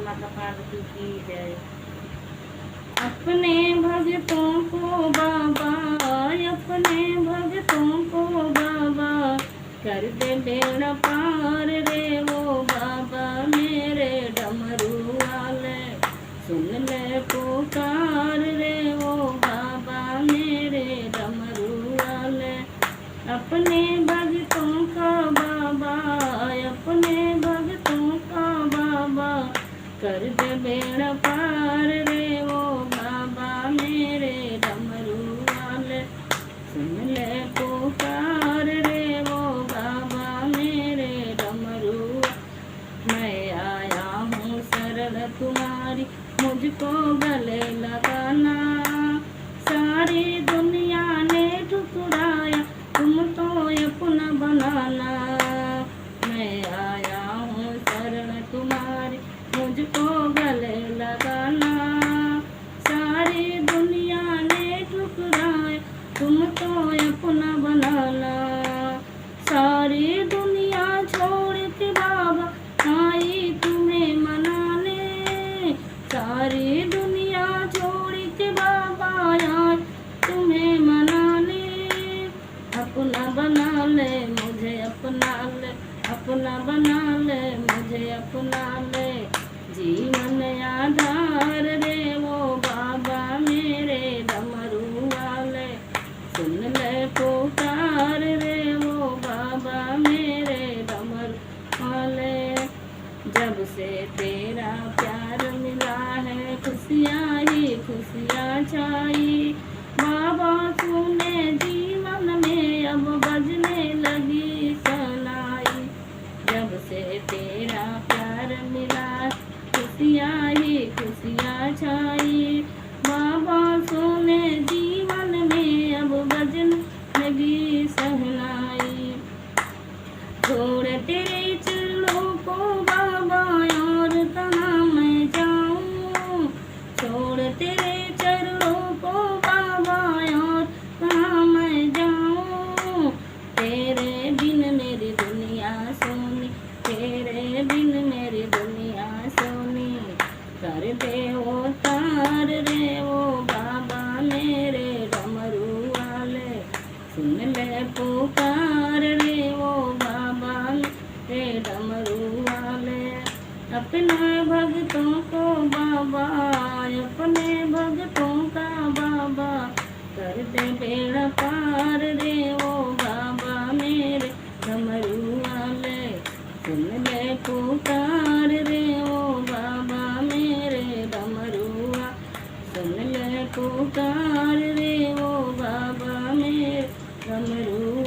माता पार्वती की जय। अपने भक्तों को बाबा, अपने भक्तों को बाबा, कर दे बेड़ा पार रे वो बाबा मेरे डमरू वाले। सुन ले पुकार रे वो बाबा मेरे डमरू वाले। अपने भक्तों का बाबा, अपने भक्तों का बाबा, कर दे बेड़ा पार रे वो बाबा मेरे डमरू वाले। सुन ले पुकार रे वो बाबा मेरे डमरू। मैं आया हूँ शरण तुम्हारी, मुझको गले लगाना। सारी दुनिया ने ठुकराया, तुम तो अपना बनाना। मैं आया हूँ शरण तुम्हारी, मुझको गले लगाना। सारी दुनिया ने ठुकराया, तुम तो अपना बनाना। सारी दुनिया छोड़ के बाबा आई तुम्हें मनाने। सारी दुनिया छोड़ के बाबा आई तुम्हें मनाने। अपना बना ले मुझे, अपना ले, अपना बना ले मुझे, अपना ले। जीवन आधार रे वो बाबा मेरे डमरू वाले। सुन ले पुकार रे वो बाबा मेरे डमरू वाले। जब से तेरा प्यार मिला है, खुशियाँ ही खुशियाँ छाई। बाबा सुने जीवन में अब बजने लगी सनाई। जब से तेरा प्यार मिला, खुशियाँ ही खुशियाँ छाई। बाबा सुने जीवन में अब बजने लगी सहनाई। छोड़ तेरे चरणों को बाबा और कहाँ मैं जाऊँ। छोड़ तेरे चरणों को बाबा और कहाँ मैं जाऊँ। तेरे बिन मेरी दुनिया सोनी, तेरे बिन मेरी दुनिया सोनी। कर दे वो तार रे वो बाबा मेरे डमरू वाले। सुन ले पुकार रे वो बाबा मेरे डमरू वाले। अपने भक्तों को बाबा, अपने भक्तों का बाबा, कर दे बेड़ा पार रे वो बाबा मेरे डमरू वाले। सुन ले पुकार रे वो बाबा मेरे डमरू वाले। सुन ले पुकार रे वो बाबा मेरे डमरू